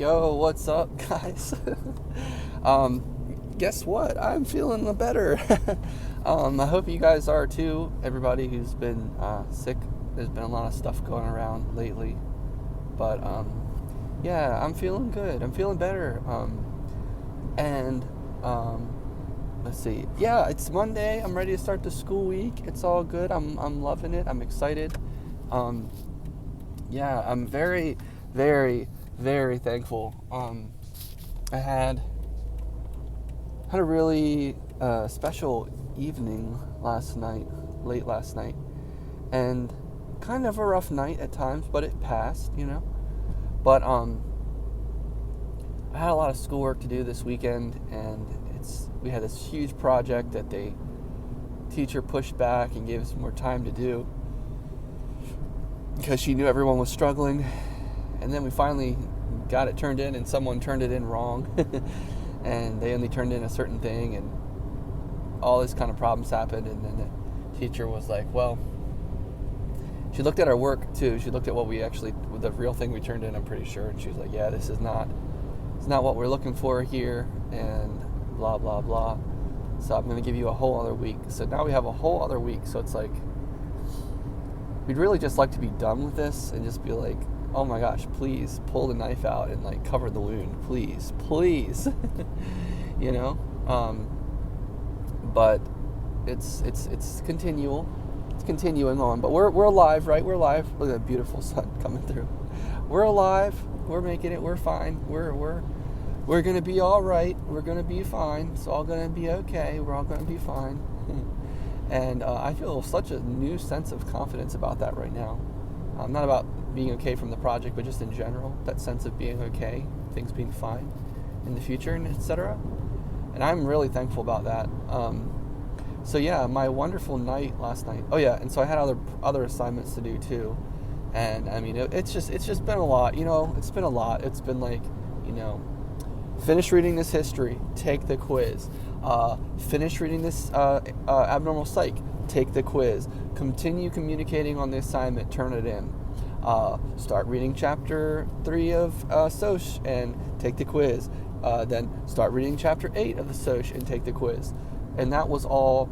Yo, what's up, guys? Guess what? I'm feeling better. I hope you guys are too. Everybody who's been sick, there's been a lot of stuff going around lately. But yeah, I'm feeling good. I'm feeling better. And let's see. Yeah, it's Monday. I'm ready to start the school week. It's all good. I'm loving it. I'm excited. Yeah, I'm very, very, very thankful. I had a really special evening late last night, and kind of a rough night at times, but it passed, But I had a lot of schoolwork to do this weekend, and we had this huge project that the teacher pushed back and gave us more time to do because she knew everyone was struggling. And then we finally got it turned in, and someone turned it in wrong. And they only turned in a certain thing, and all this kind of problems happened. And then the teacher was like, well, she looked at our work too. She looked at the real thing we turned in, I'm pretty sure. And she was like, yeah, it's not what we're looking for here, and blah, blah, blah. So I'm going to give you a whole other week. So now we have a whole other week. So it's like, we'd really just like to be done with this and just be like, oh my gosh, please pull the knife out and like cover the wound, please. But it's continual. It's continuing on, but we're alive, right? We're alive. Look at that beautiful sun coming through. We're alive. We're making it. We're fine. We're gonna be all right. We're gonna be fine. It's all gonna be okay. We're all gonna be fine. And I feel such a new sense of confidence about that right now. Not about being okay from the project, but just in general, that sense of being okay, things being fine in the future, and etc. And I'm really thankful about that. So yeah, my wonderful night last night. Oh yeah, and so I had other assignments to do too. And I mean, it's just been a lot. It's been a lot. It's been like, finish reading this history, take the quiz. Finish reading this abnormal psych, take the quiz. Continue communicating on the assignment, turn it in. Start reading chapter 3 of Soc and take the quiz. Then start reading chapter 8 of the Soc and take the quiz. And that was all,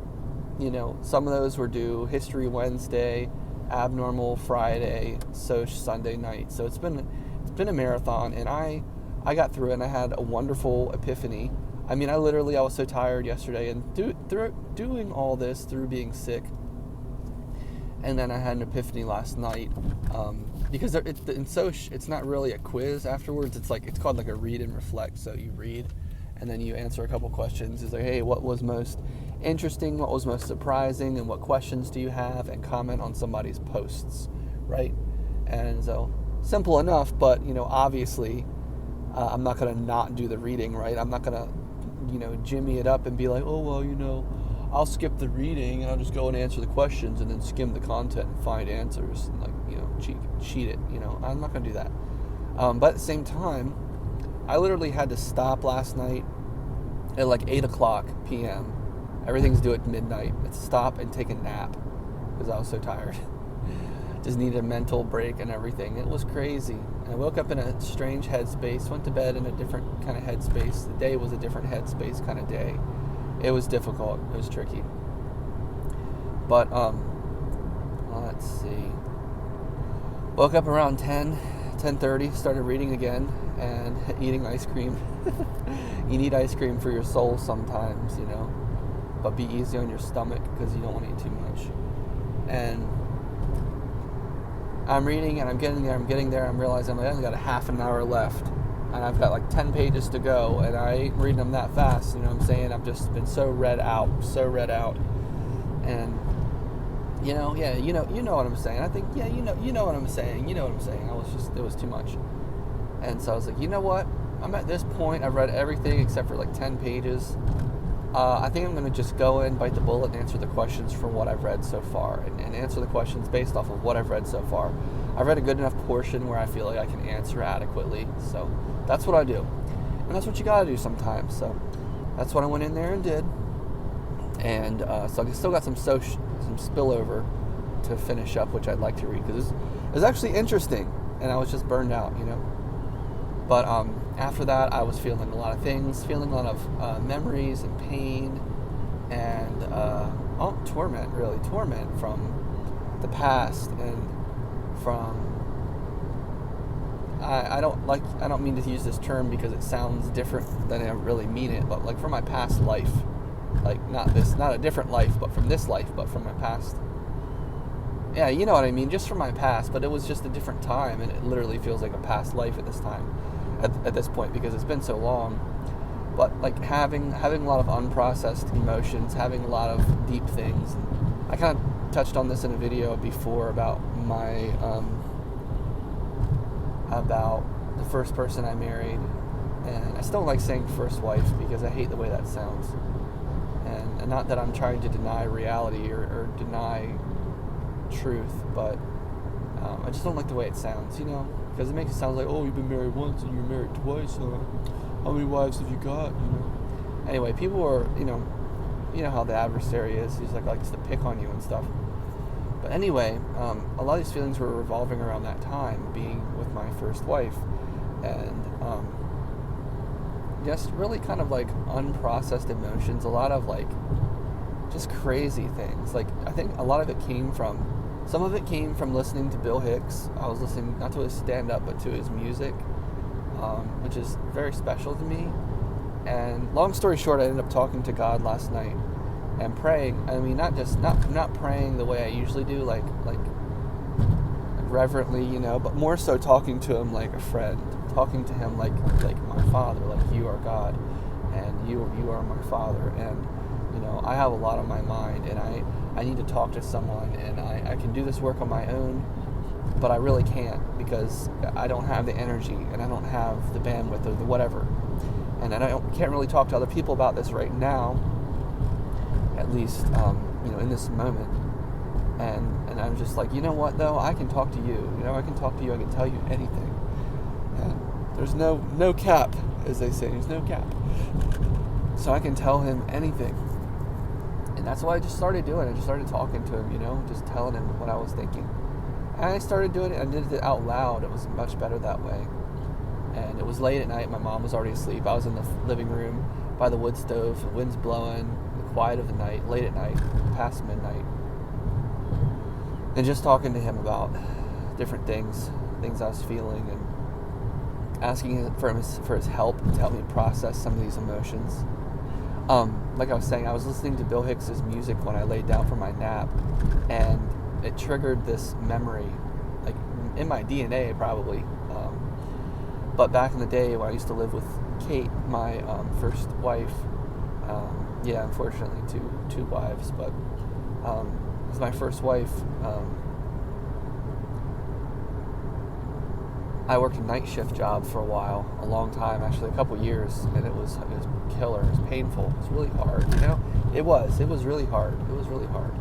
some of those were due History Wednesday, Abnormal Friday, Soc Sunday night. So it's been a marathon, and I got through it, and I had a wonderful epiphany. I mean, I was so tired yesterday, and doing all this through being sick. And then I had an epiphany last night, because in Soc, it's not really a quiz afterwards. It's called like a read and reflect. So you read, and then you answer a couple questions. It's like, hey, what was most interesting? What was most surprising? And what questions do you have? And comment on somebody's posts, right? And so, simple enough, but, obviously, I'm not going to not do the reading, right? I'm not going to, jimmy it up and be like, oh, well, I'll skip the reading and I'll just go and answer the questions and then skim the content and find answers and cheat it. I'm not going to do that. But at the same time, I literally had to stop last night at like 8 o'clock p.m. Everything's due at midnight. I had to stop and take a nap because I was so tired. Just needed a mental break and everything. It was crazy. And I woke up in a strange headspace, went to bed in a different kind of headspace. The day was a different headspace kind of day. It was difficult. It was tricky. But, let's see. Woke up around 10:30, started reading again and eating ice cream. You need ice cream for your soul sometimes, but be easy on your stomach because you don't want to eat too much. And I'm reading and I'm getting there. I'm realizing I only got a half an hour left. And I've got like 10 pages to go, and I ain't reading them that fast, you know what I'm saying? I've just been so read out. And, you know what I'm saying. I think, yeah, you know what I'm saying. It was too much. And so I was like, you know what? I'm at this point, I've read everything except for like 10 pages. I think I'm going to just go in, bite the bullet, and answer the questions from what I've read so far, and answer the questions based off of what I've read so far. I've read a good enough portion where I feel like I can answer adequately, so that's what I do. And that's what you got to do sometimes, so that's what I went in there and did. And so I still got some spillover to finish up, which I'd like to read, because it's actually interesting, and I was just burned out, But after that, I was feeling a lot of things, feeling a lot of memories and pain and torment from the past and from. I don't mean to use this term because it sounds different than I really mean it, but like from my past life, like not a different life, but from this life, but from my past. Yeah, you know what I mean, just from my past, but it was just a different time, and it literally feels like a past life at this time, at this point, because it's been so long. But like having a lot of unprocessed emotions, having a lot of deep things. I kind of touched on this in a video before about my about the first person I married, and I still like saying first wife because I hate the way that sounds, and not that I'm trying to deny reality or deny truth, but I just don't like the way it sounds, you know, because it makes it sound like, oh, you've been married once and you're married twice, how many wives have you got, you know? Anyway, people are, you know how the adversary is, he's like likes to pick on you and stuff. But anyway, a lot of these feelings were revolving around that time, being with my first wife, and just really kind of like unprocessed emotions, a lot of like just crazy things. Like I think a lot of it came from, some of it came from listening to Bill Hicks. I was listening not to his stand-up, but to his music, which is very special to me. And long story short, I ended up talking to God last night and praying. I mean, not praying the way I usually do, like reverently, you know, but more so talking to him like a friend, talking to him like my father, like you are God, and you are my father, and you know, I have a lot on my mind, and I need to talk to someone, and I can do this work on my own, but I really can't because I don't have the energy, and I don't have the bandwidth or the whatever, and I can't really talk to other people about this right now, at least, you know, in this moment. And I'm just like, you know what, though? I can talk to you. You know, I can talk to you. I can tell you anything. And there's no cap, as they say. There's no cap. So I can tell him anything. And that's what I just started doing. I just started talking to him, you know, just telling him what I was thinking. And I started doing it. I did it out loud. It was much better that way. And it was late at night. My mom was already asleep. I was in the living room by the wood stove. The wind's blowing. The quiet of the night. Late at night. Past midnight. And just talking to him about different things I was feeling, and asking for his help to help me process some of these emotions. Like I was saying, I was listening to Bill Hicks' music when I laid down for my nap, and it triggered this memory, like in my DNA probably. But back in the day when I used to live with Kate, my first wife, yeah, unfortunately two wives, but was my first wife. I worked a night shift job for a while, a long time, actually a couple years, and it was killer. It was painful. It was really hard, you know. It was really hard. It was really hard,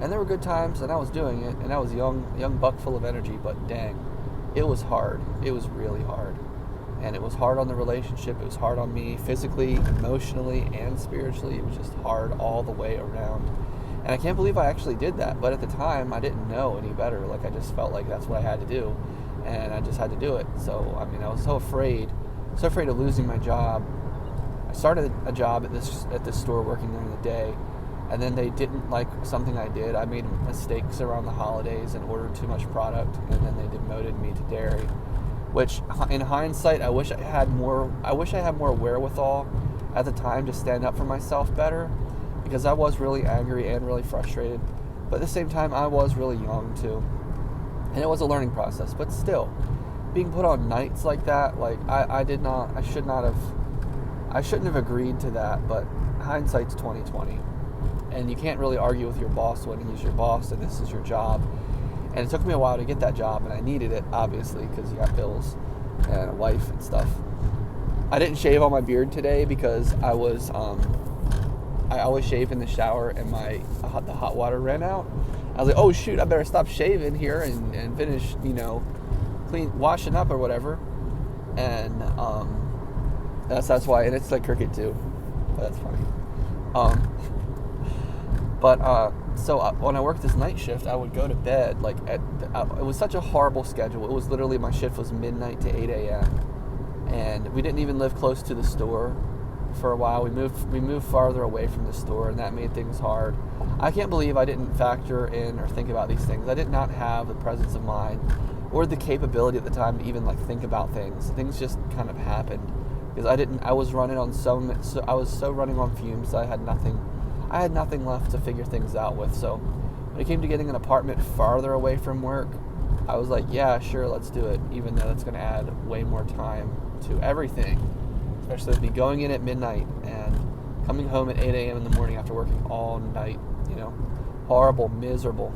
and there were good times, and I was doing it, and I was a young buck full of energy. But dang, it was hard. It was really hard, and it was hard on the relationship. It was hard on me physically, emotionally, and spiritually. It was just hard all the way around. And I can't believe I actually did that. But at the time, I didn't know any better. Like, I just felt like that's what I had to do. And I just had to do it. So, I mean, I was so afraid of losing my job. I started a job at this store working during the day. And then they didn't like something I did. I made mistakes around the holidays and ordered too much product. And then they demoted me to dairy. Which, in hindsight, I wish I had more wherewithal at the time to stand up for myself better. Because I was really angry and really frustrated. But at the same time, I was really young too. And it was a learning process. But still, being put on nights like that, like, I shouldn't have agreed to that. But hindsight's 20/20. And you can't really argue with your boss when he's your boss and this is your job. And it took me a while to get that job, and I needed it, obviously, because you got bills and a wife and stuff. I didn't shave all my beard today because I always shave in the shower, and the hot water ran out. I was like, oh shoot, I better stop shaving here and finish, you know, washing up or whatever. And that's why, and it's like crooked too, but that's funny. So when I worked this night shift, I would go to bed it was such a horrible schedule. It was literally, my shift was midnight to 8 a.m. and we didn't even live close to the store for a while. We moved farther away from the store, and that made things hard. I can't believe I didn't factor in or think about these things. I did not have the presence of mind or the capability at the time to even like think about things. Things just kind of happened because I was running on I was so running on fumes. I had nothing left to figure things out with. So when it came to getting an apartment farther away from work, I was like, yeah, sure, let's do it, even though that's going to add way more time to everything, especially with me going in at midnight and coming home at 8 a.m. in the morning after working all night, horrible, miserable.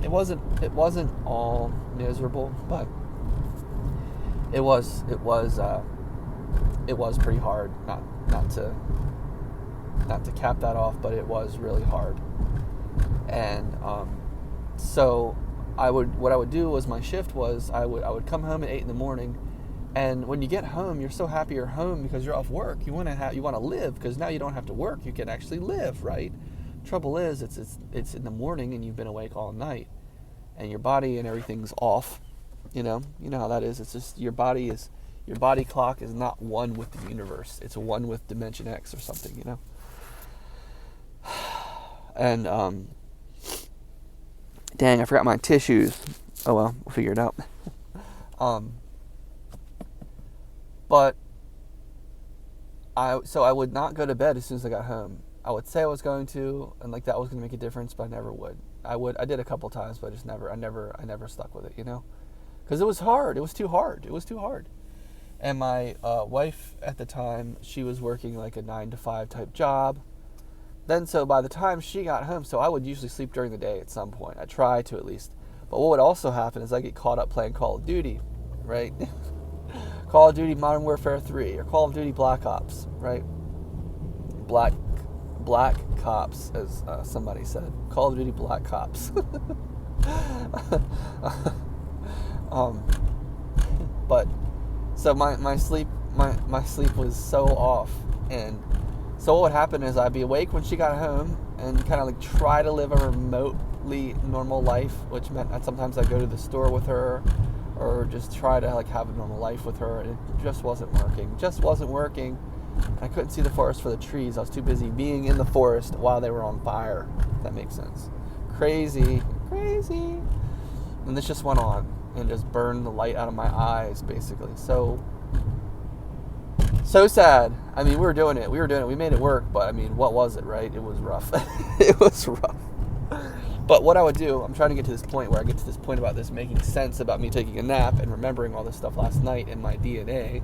It wasn't all miserable, but it was pretty hard, not to cap that off, but it was really hard. And so what I would do was my shift was I would come home at 8 in the morning, and when you get home, you're so happy you're home because you're off work. You want to live because now you don't have to work. You can actually live, right? Trouble is, it's in the morning and you've been awake all night, and your body and everything's off. You know how that is. It's just your body clock is not one with the universe. It's one with Dimension X or something. And dang, I forgot my tissues. Oh well, we'll figure it out. But I would not go to bed as soon as I got home. I would say I was going to, and like that was going to make a difference, but I never would. I did a couple times, but I never stuck with it, because it was hard. It was too hard. And my wife at the time, she was working like a 9-to-5 type job. Then so by the time she got home, so I would usually sleep during the day at some point. I try to at least. But what would also happen is I get caught up playing Call of Duty, right? Call of Duty Modern Warfare 3 or Call of Duty Black Ops, right? Black Cops, as somebody said. Call of Duty Black Cops. But so my sleep was so off, and so what would happen is I'd be awake when she got home and kind of like try to live a remotely normal life, which meant that sometimes I'd go to the store with her or just try to like have a normal life with her, and it just wasn't working. I couldn't see the forest for the trees. I was too busy being in the forest while they were on fire, if that makes sense. Crazy. And this just went on and just burned the light out of my eyes, basically. So sad. I mean, we were doing it. We made it work, but I mean, what was it, right? It was rough. It was rough. But what I would do, I'm trying to get to this point where I get to this point about this making sense about me taking a nap and remembering all this stuff last night in my DNA,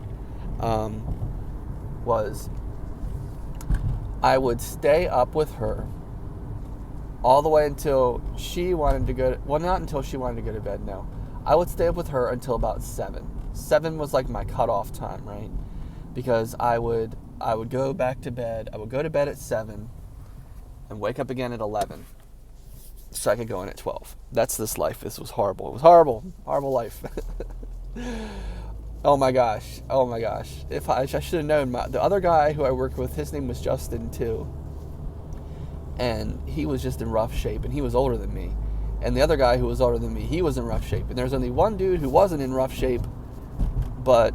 was I would stay up with her all the way until she wanted to go, well, not until she wanted to go to bed, no. I would stay up with her until about 7. 7 was like my cutoff time, right? Because I would go back to bed. I would go to bed at 7 and wake up again at 11 so I could go in at 12. That's this life. This was horrible. It was horrible life. Oh my gosh. If I should have known. The other guy who I worked with, his name was Justin too, and he was just in rough shape, and he was older than me. And the other guy who was older than me, he was in rough shape. And there's only one dude who wasn't in rough shape, but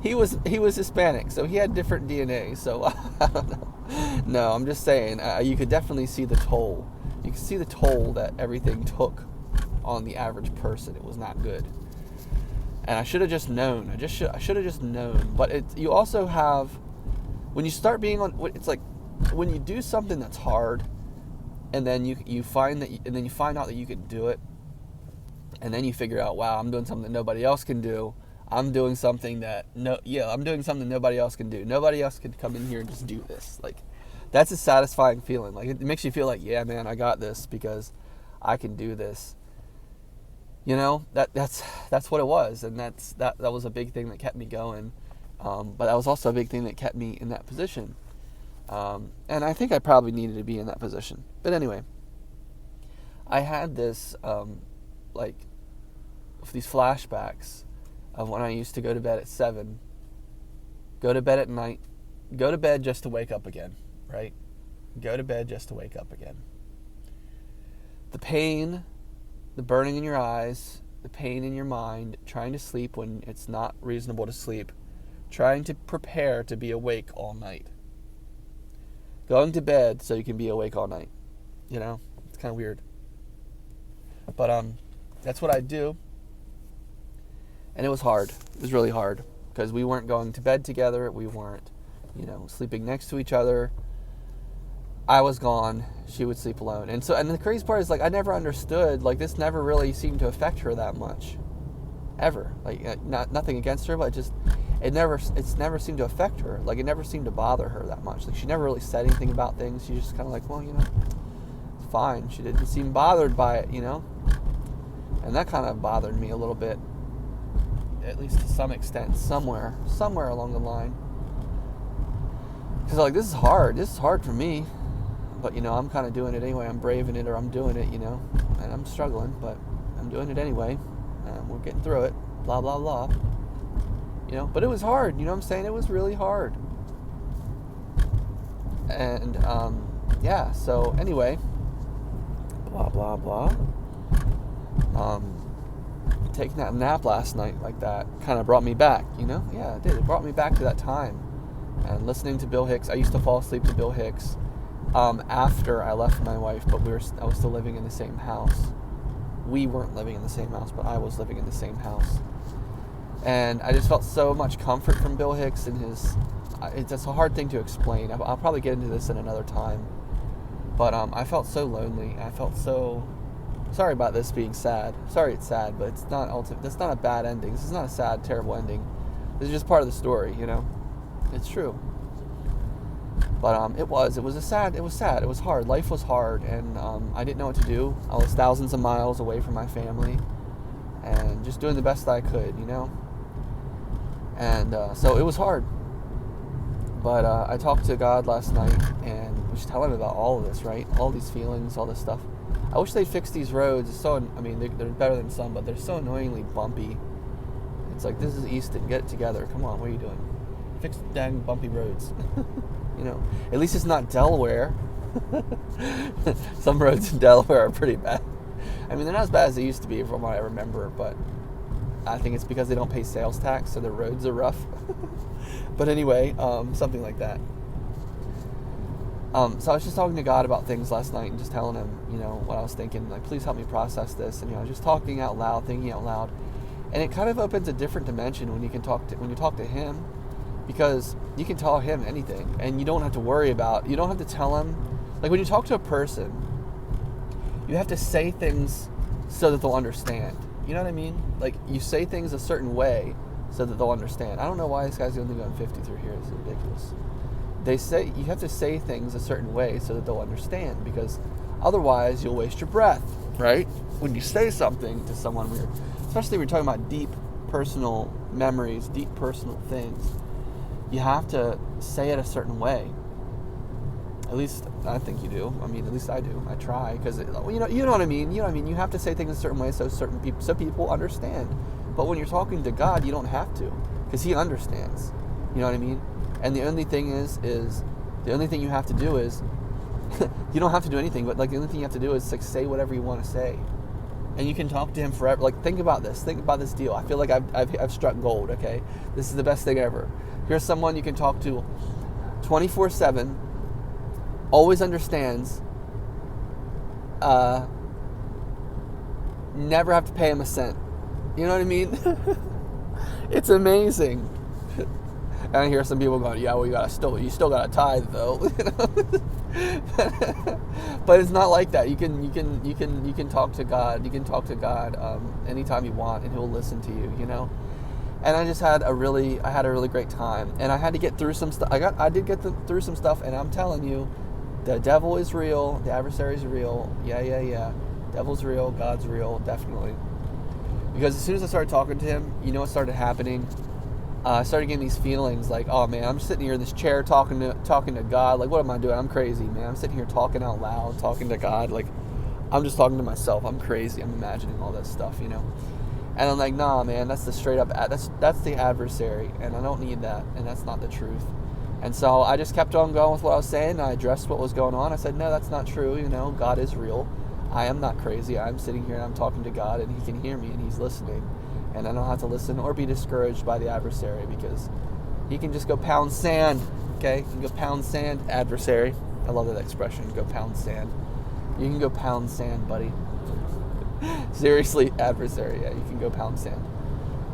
he was Hispanic, so he had different DNA. So I don't know. No, I'm just saying, you could definitely see the toll. You can see the toll that everything took on the average person. It was not good. And I should have just known. I should have just known. But you also have, when you start being on, it's like when you do something that's hard, and then you find out that you can do it, and then you figure out, wow, I'm doing something that nobody else can do. I'm doing something nobody else can do. Nobody else can come in here and just do this. Like, that's a satisfying feeling. Like, it makes you feel like, yeah, man, I got this because I can do this. That's what it was, and that was a big thing that kept me going. But that was also a big thing that kept me in that position. And I think I probably needed to be in that position. But anyway, I had this these flashbacks of when I used to go to bed at 7, go to bed at night, go to bed just to wake up again, right? Go to bed just to wake up again. The pain, the burning in your eyes, the pain in your mind, trying to sleep when it's not reasonable to sleep, trying to prepare to be awake all night, going to bed so you can be awake all night. It's kind of weird. But that's what I do. And it was hard. It was really hard because we weren't going to bed together. We weren't, sleeping next to each other. I was gone. She would sleep alone. And the crazy part is, I never understood, this never really seemed to affect her that much. Ever. Nothing against her, but it's never seemed to affect her. It never seemed to bother her that much. She never really said anything about things. She just kind of it's fine. She didn't seem bothered by it, And that kind of bothered me a little bit. At least to some extent, somewhere along the line. Because this is hard. This is hard for me. But, I'm kind of doing it anyway. I'm braving it, or I'm doing it, And I'm struggling, but I'm doing it anyway. We're getting through it. Blah, blah, blah. But it was hard. You know what I'm saying? It was really hard. And, so anyway. Blah, blah, blah. Taking that nap last night like that kind of brought me back, Yeah, it did. It brought me back to that time. And listening to Bill Hicks. I used to fall asleep to Bill Hicks after I left my wife, but I was still living in the same house. We weren't living in the same house, but I was living in the same house. And I just felt so much comfort from Bill Hicks and it's a hard thing to explain. I'll probably get into this in another time. But I felt so lonely. I felt so... Sorry about this being sad. Sorry it's sad, but it's not ultimate. That's not a bad ending. This is not a sad, terrible ending. This is just part of the story, It's true. But it was sad. It was hard. Life was hard, and I didn't know what to do. I was thousands of miles away from my family, and just doing the best that I could, And so it was hard. But I talked to God last night, and was telling him about all of this, right? All these feelings, all this stuff. I wish they'd fix these roads. They're better than some, but they're so annoyingly bumpy. It's this is Easton. Get it together. Come on, what are you doing? Fix the dang bumpy roads. At least it's not Delaware. Some roads in Delaware are pretty bad. They're not as bad as they used to be from what I remember, but I think it's because they don't pay sales tax, so their roads are rough. But anyway, something like that. So I was just talking to God about things last night and just telling him, what I was thinking, please help me process this. And, just talking out loud, thinking out loud. And it kind of opens a different dimension when you talk to him, because you can tell him anything and you don't have to worry about, you don't have to tell him. When you talk to a person, you have to say things so that they'll understand. You know what I mean? You say things a certain way so that they'll understand. I don't know why this guy's only going 50 through here. It's ridiculous. You have to say things a certain way so that they'll understand, because otherwise you'll waste your breath, right? When you say something to someone weird, especially when you're talking about deep personal memories, deep personal things, you have to say it a certain way. At least I think you do. At least I do. I try, because you know what I mean. You know what I mean. You have to say things a certain way so people understand. But when you're talking to God, you don't have to, because He understands. You know what I mean? And the only thing the only thing you have to do is, you don't have to do anything, but the only thing you have to do is say whatever you want to say, and you can talk to Him forever. Think about this deal. I feel like I've struck gold. Okay, this is the best thing ever. Here's someone you can talk to 24/7, always understands, never have to pay him a cent. You know what I mean? It's amazing. And I hear some people going, "Yeah, well, you still got to tithe though." But it's not like that. You can talk to God. You can talk to God anytime you want, and He'll listen to you. And I just had a really great time, and I had to get through some stuff. I did get through some stuff, and I'm telling you, the devil is real. The adversary is real. Yeah. Devil's real. God's real. Definitely. Because as soon as I started talking to him, what started happening? I started getting these feelings oh man, I'm sitting here in this chair talking to God. What am I doing? I'm crazy, man. I'm sitting here talking out loud, talking to God. I'm just talking to myself. I'm crazy. I'm imagining all that stuff, And I'm nah, man, that's the straight up, that's the adversary, and I don't need that, and that's not the truth. And so I just kept on going with what I was saying, and I addressed what was going on. I said, no, that's not true, God is real. I am not crazy. I'm sitting here and I'm talking to God, and He can hear me and He's listening. And I don't have to listen or be discouraged by the adversary, because he can just go pound sand. Okay? You can go pound sand, adversary. I love that expression, go pound sand. You can go pound sand, buddy. Seriously, adversary. Yeah, you can go pound sand.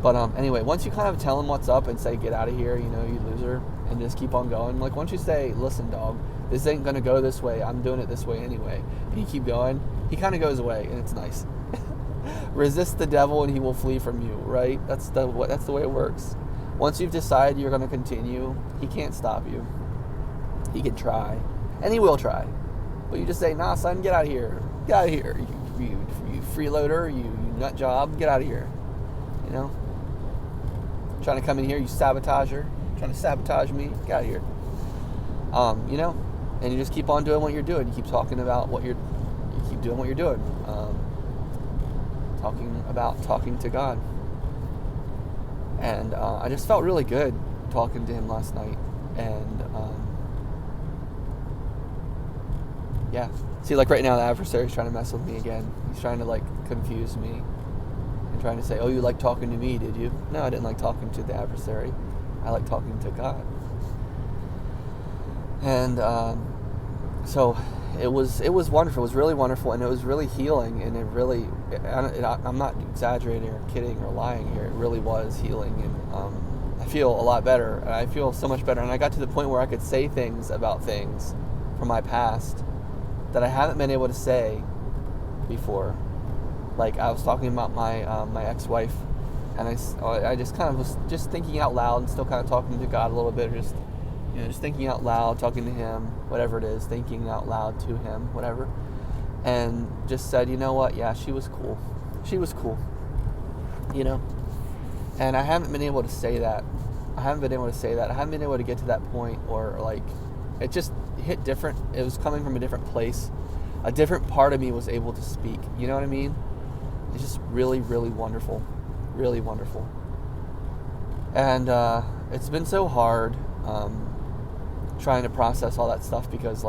But anyway, once you kind of tell him what's up and say, get out of here, you loser, and just keep on going. Like, once you say, listen, dog, this ain't going to go this way. I'm doing it this way anyway. And you keep going, he kind of goes away, and it's nice. Resist the devil and he will flee from you, right? That's the way it works. Once you've decided you're going to continue, he can't stop you. He can try, and he will try. But you just say, nah, son, get out of here. Get out of here. You freeloader, you nut job, get out of here. Trying to come in here, you sabotager, trying to sabotage me, get out of here. And you just keep on doing what you're doing. You keep talking about you keep doing what you're doing. Talking to God. And I just felt really good talking to him last night. And yeah. See, like right now, the adversary's trying to mess with me again. He's trying to confuse me and trying to say, "Oh, you like talking to me, did you?" No, I didn't like talking to the adversary. I like talking to God. And so it was wonderful. It was really wonderful, and it was really healing. And it really, I'm not exaggerating or kidding or lying here. It really was healing, and I feel a lot better. And I feel so much better. And I got to the point where I could say things about things from my past that I haven't been able to say before. Like, I was talking about my ex-wife, and I just kind of was just thinking out loud and still kind of talking to God a little bit, or just thinking out loud, talking to Him, whatever it is, thinking out loud to Him, whatever, and just said, you know what, yeah, she was cool. She was cool, and I haven't been able to say that. I haven't been able to get to that point, or it just hit different. It was coming from a different place. A different part of me was able to speak. You know what I mean? It's just really, really wonderful. Really wonderful. And it's been so hard trying to process all that stuff, because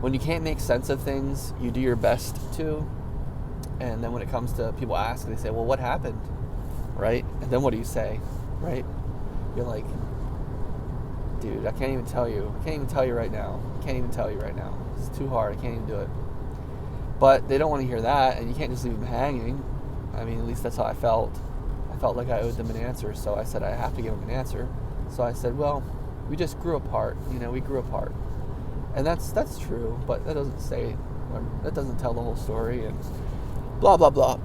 when you can't make sense of things, you do your best to. And then when it comes to people ask, they say, well, what happened? Right? And then what do you say? Right? You're like, dude, I can't even tell you. I can't even tell you right now. It's too hard. I can't even do it. But they don't want to hear that, and you can't just leave them hanging. I mean, at least that's how I felt. I felt like I owed them an answer, so I said I have to give them an answer. So I said, well, we just grew apart. We grew apart. And that's true, but that doesn't tell the whole story, and blah, blah, blah.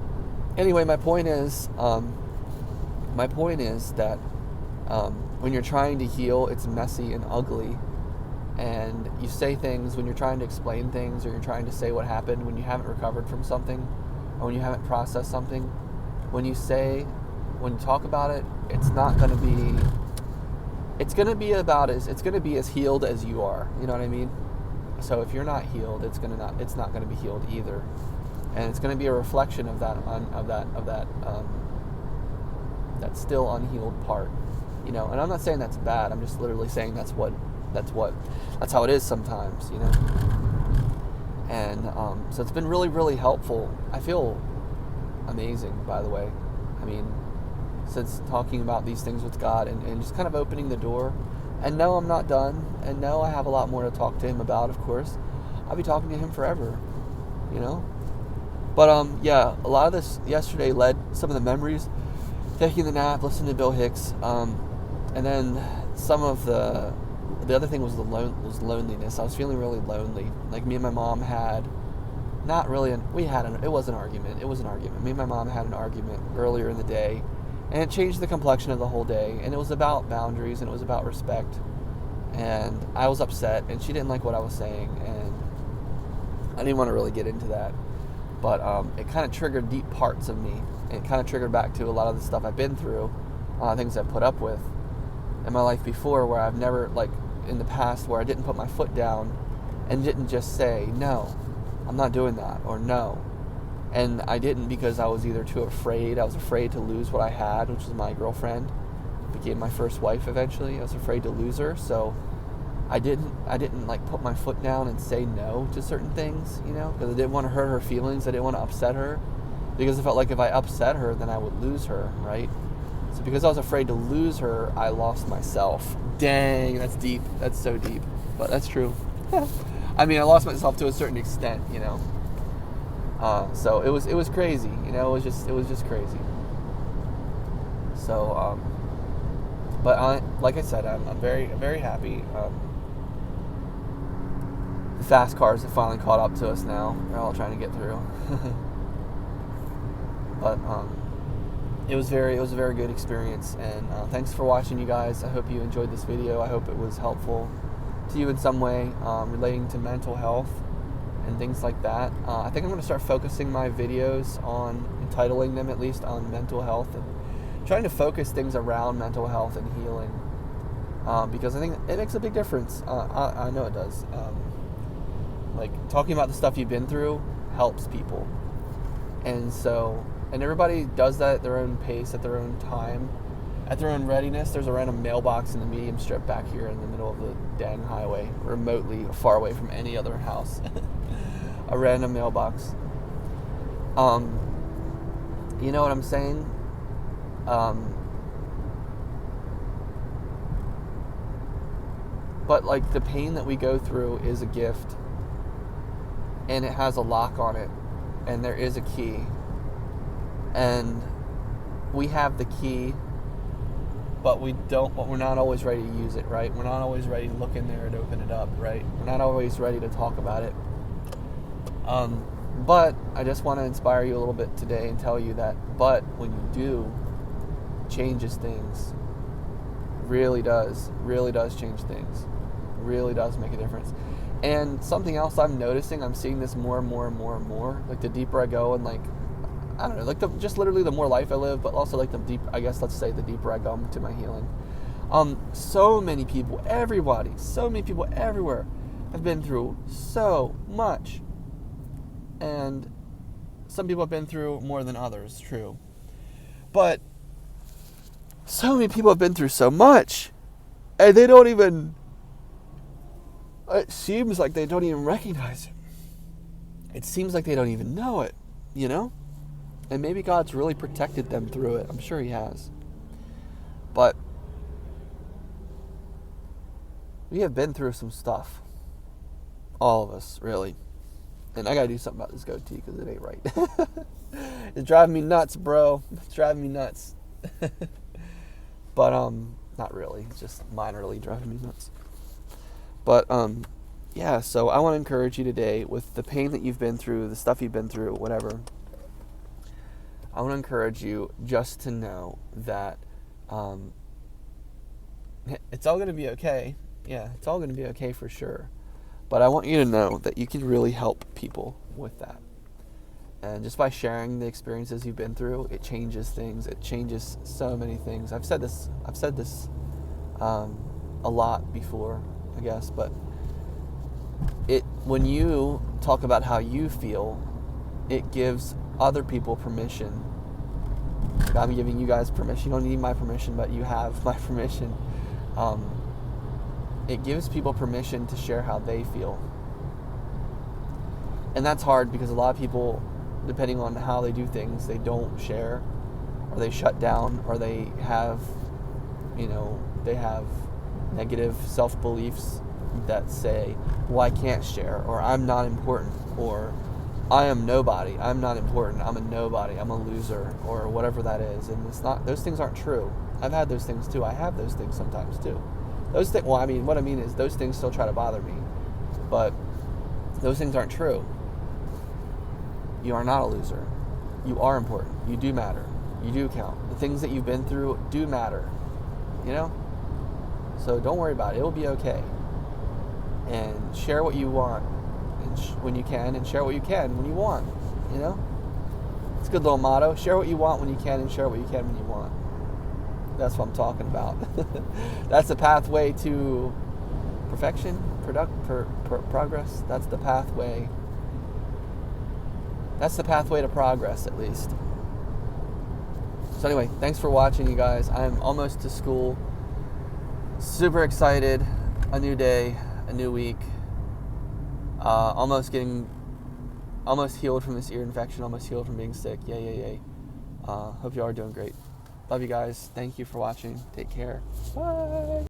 Anyway, my point is that when you're trying to heal, it's messy and ugly. And you say things when you're trying to explain things, or you're trying to say what happened when you haven't recovered from something, or when you haven't processed something. When you talk about it, it's going to be as healed as you are. You know what I mean? So if you're not healed, it's not going to be healed either. And it's going to be a reflection of that still unhealed part. And I'm not saying that's bad. I'm just literally saying that's how it is sometimes, And so it's been really, really helpful. I feel amazing, by the way. I mean, since talking about these things with God and just kind of opening the door. And no, I'm not done. And no, I have a lot more to talk to Him about, of course. I'll be talking to Him forever, But yeah, a lot of this yesterday led some of the memories, taking the nap, listening to Bill Hicks, and then some of the other thing was loneliness. I was feeling really lonely. Like, me and my mom had it was an argument. Me and my mom had an argument earlier in the day, and it changed the complexion of the whole day. And it was about boundaries, and it was about respect. And I was upset, and she didn't like what I was saying, and I didn't want to really get into that. But it kind of triggered deep parts of me. And it kind of triggered back to a lot of the stuff I've been through, a lot of things I've put up with in my life before, where I've never, in the past, where I didn't put my foot down and didn't just say, no, I'm not doing that, or no. And I didn't, because I was either too afraid. I was afraid to lose what I had, which was my girlfriend. Became my first wife eventually. I was afraid to lose her, so I didn't like put my foot down and say no to certain things, you know, because I didn't want to hurt her feelings. I didn't want to upset her, because I felt like if I upset her, then I would lose her, right? So because I was afraid to lose her, I lost myself. Dang, that's deep. That's so deep, but that's true. I mean, I lost myself to a certain extent, you know. So it was crazy, you know. It was just crazy. So, but like I said, I'm very happy. The fast cars have finally caught up to us now. They're all trying to get through. But it was a very good experience, and thanks for watching, you guys. I hope you enjoyed this video. I hope it was helpful to you in some way, relating to mental health and things like that. I think I'm going to start focusing my videos on, entitling them at least, on mental health, and trying to focus things around mental health and healing, because I think it makes a big difference. I know it does. Like, talking about the stuff you've been through helps people, and everybody does that at their own pace, at their own time, at their own readiness. There's a random mailbox in the medium strip back here in the middle of the dang highway, remotely far away from any other house. A random mailbox. You know what I'm saying? But like, the pain that we go through is a gift, and it has a lock on it, and there is a key, and we have the key, but we're not always ready to use it, right? We're not always ready to look in there and open it up, right? We're not always ready to talk about it. But I just want to inspire you a little bit today and tell you that, but when you do, changes things. Really does change things. Really does make a difference. And something else I'm noticing, I'm seeing this more and more and more and more. Like, the deeper I go, and like, I don't know, like just literally the more life I live, but also like the deeper I go into my healing. So many people everywhere have been through so much. And some people have been through more than others, true. But so many people have been through so much, and it seems like they don't even recognize it. It seems like they don't even know it, you know? And maybe God's really protected them through it. I'm sure He has. But we have been through some stuff. All of us, really. And I gotta do something about this goatee, because it ain't right. It's driving me nuts, bro. It's driving me nuts. But, not really. It's just minorly driving me nuts. But, yeah, so I want to encourage you today, with the pain that you've been through, the stuff you've been through, whatever. I want to encourage you just to know that it's all going to be okay. Yeah, it's all going to be okay for sure. But I want you to know that you can really help people with that. And just by sharing the experiences you've been through, it changes things. It changes so many things. I've said this a lot before, I guess, but when you talk about how you feel, it gives other people permission. I'm giving you guys permission. You don't need my permission, but you have my permission. It gives people permission to share how they feel. And that's hard, because a lot of people, depending on how they do things, they don't share, or they shut down, or they have negative self-beliefs that say, well, I can't share, or I'm not important, or I am nobody, I'm not important, I'm a nobody, I'm a loser, or whatever that is. And it's not, those things aren't true. I've had those things too. I have those things sometimes too. What I mean is, those things still try to bother me, but those things aren't true. You are not a loser. You are important. You do matter. You do count. The things that you've been through do matter, you know? So don't worry about it. It will be okay. And share what you want when you can, and share what you can when you want, you know? It's a good little motto. Share what you want when you can, and share what you can when you want. That's what I'm talking about. That's the pathway to perfection, progress. That's the pathway. That's the pathway to progress, at least. So anyway, thanks for watching, you guys. I'm almost to school. Super excited. a new day, a new week. Almost healed from this ear infection, almost healed from being sick. Yay. Hope you all are doing great. Love you guys. Thank you for watching. Take care. Bye.